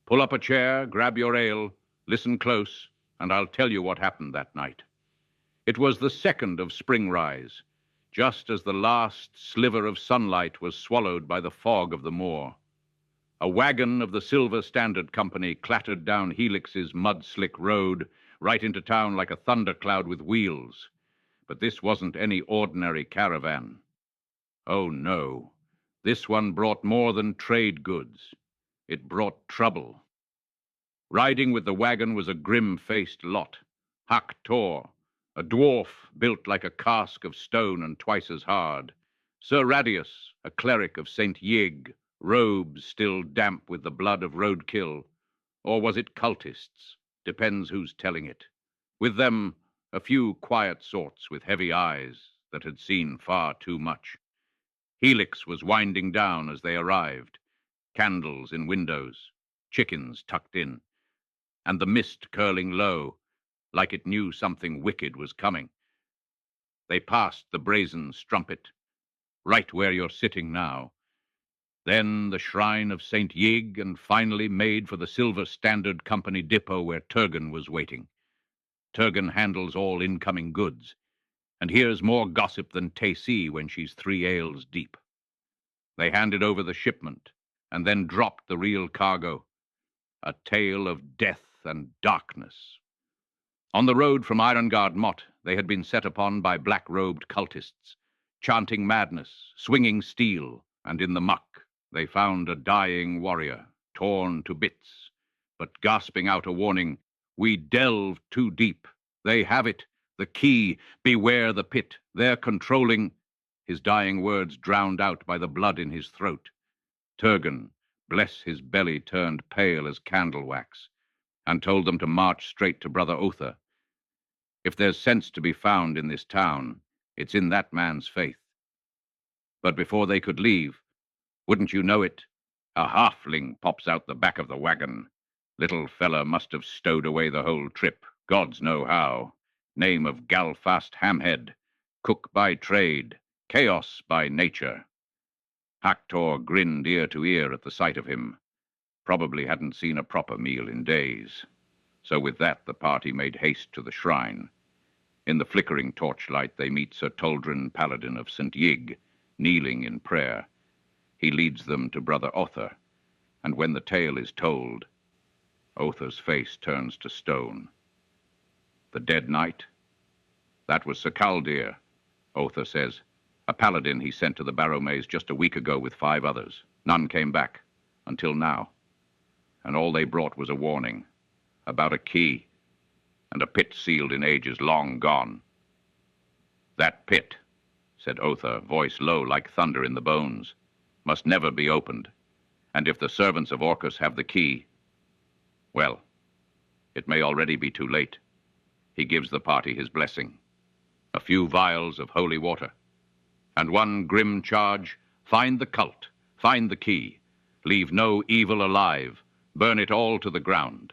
Pull up a chair, grab your ale, listen close, and I'll tell you what happened that night. It was the 2nd of spring rise, just as the last sliver of sunlight was swallowed by the fog of the moor. A wagon of the Silver Standard Company clattered down Helix's mud-slick road right into town like a thundercloud with wheels. But this wasn't any ordinary caravan. Oh, no. This one brought more than trade goods. It brought trouble. Riding with the wagon was a grim-faced lot. Huck Tor, a dwarf built like a cask of stone and twice as hard. Sir Radius, a cleric of St. Yig, robes still damp with the blood of roadkill. Or was it cultists? Depends who's telling it. With them, a few quiet sorts with heavy eyes that had seen far too much. Helix was winding down as they arrived. Candles in windows, chickens tucked in, and the mist curling low, like it knew something wicked was coming. They passed the Brazen Strumpet, right where you're sitting now. Then the shrine of St. Yig, and finally made for the Silver Standard Company depot where Turgan was waiting. Turgan handles all incoming goods, and hears more gossip than Tacey when she's 3 ales deep. They handed over the shipment, and then dropped the real cargo, a tale of death and darkness. On the road from Irongard Mott, they had been set upon by black-robed cultists, chanting madness, swinging steel, and in the muck they found a dying warrior, torn to bits, but gasping out a warning, "We delved too deep. They have it, the key, beware the pit. They're controlling—" His dying words drowned out by the blood in his throat. Turgan, bless his belly, turned pale as candle wax, and told them to march straight to Brother Otha. If there's sense to be found in this town, it's in that man's faith. But before they could leave, wouldn't you know it, a halfling pops out the back of the wagon. Little fella must have stowed away the whole trip, gods know how. Name of Galfast Hamhead, cook by trade, chaos by nature. Haktor grinned ear to ear at the sight of him. Probably hadn't seen a proper meal in days. So with that, the party made haste to the shrine. In the flickering torchlight, they meet Sir Toldrin, Paladin of St. Yig, kneeling in prayer. He leads them to Brother Otha, and when the tale is told, Otha's face turns to stone. The dead knight? That was Sir Caldir, Otha says. A paladin he sent to the Barrowmaze just a week ago with 5 others. None came back, until now. And all they brought was a warning about a key and a pit sealed in ages long gone. That pit, said Otha, voice low like thunder in the bones, must never be opened. And if the servants of Orcus have the key, well, it may already be too late. He gives the party his blessing. A few vials of holy water. And one grim charge, find the cult, find the key, leave no evil alive, burn it all to the ground.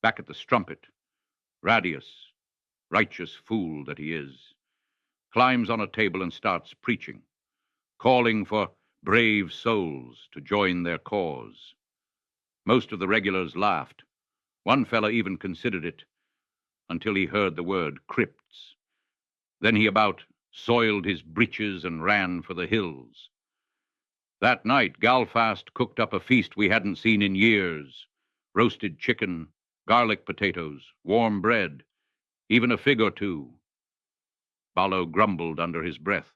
Back at the Strumpet, Radius, righteous fool that he is, climbs on a table and starts preaching, calling for brave souls to join their cause. Most of the regulars laughed. One fella even considered it, until he heard the word crypts. Then he about soiled his breeches and ran for the hills. That night, Galfast cooked up a feast we hadn't seen in years. Roasted chicken, garlic potatoes, warm bread, even a fig or two. Ballo grumbled under his breath,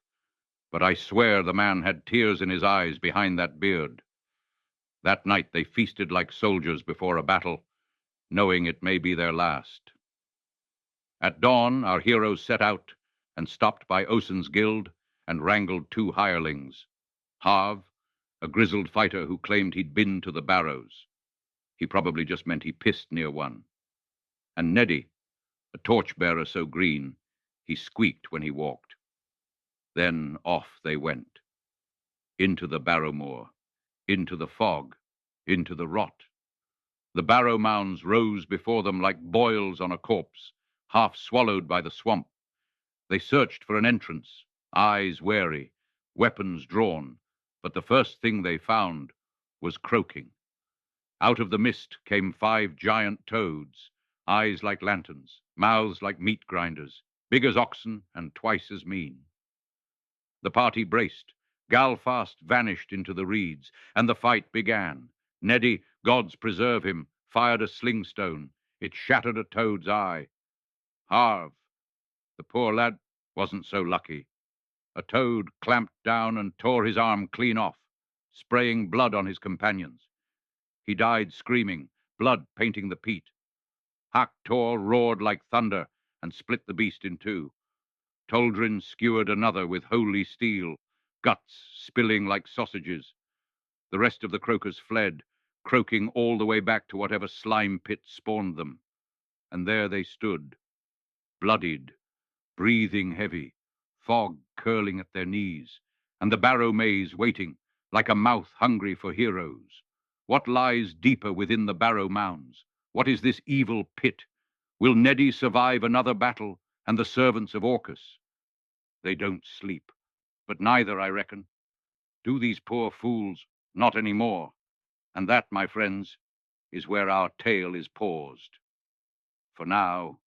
but I swear the man had tears in his eyes behind that beard. That night they feasted like soldiers before a battle, knowing it may be their last. At dawn, our heroes set out and stopped by Osen's guild and wrangled 2 hirelings. Harv, a grizzled fighter who claimed he'd been to the Barrows. He probably just meant he pissed near one. And Neddy, a torchbearer so green, he squeaked when he walked. Then off they went. Into the Barrowmoor, into the fog, into the rot. The barrow mounds rose before them like boils on a corpse, half swallowed by the swamp. They searched for an entrance, eyes wary, weapons drawn, but the first thing they found was croaking. Out of the mist came 5 giant toads, eyes like lanterns, mouths like meat grinders, big as oxen and twice as mean. The party braced. Galfast vanished into the reeds, and the fight began. Neddy, gods preserve him, fired a slingstone. It shattered a toad's eye. Harv, the poor lad, wasn't so lucky. A toad clamped down and tore his arm clean off, spraying blood on his companions. He died screaming, blood painting the peat. Haktor roared like thunder and split the beast in two. Toldrin skewered another with holy steel, guts spilling like sausages. The rest of the croakers fled, croaking all the way back to whatever slime pit spawned them. And there they stood, bloodied, breathing heavy, fog curling at their knees, and the Barrowmaze waiting, like a mouth hungry for heroes. What lies deeper within the Barrow mounds? What is this evil pit? Will Neddy survive another battle, and the servants of Orcus? They don't sleep, but neither, I reckon. Do these poor fools? Not any more. And that, my friends, is where our tale is paused. For now,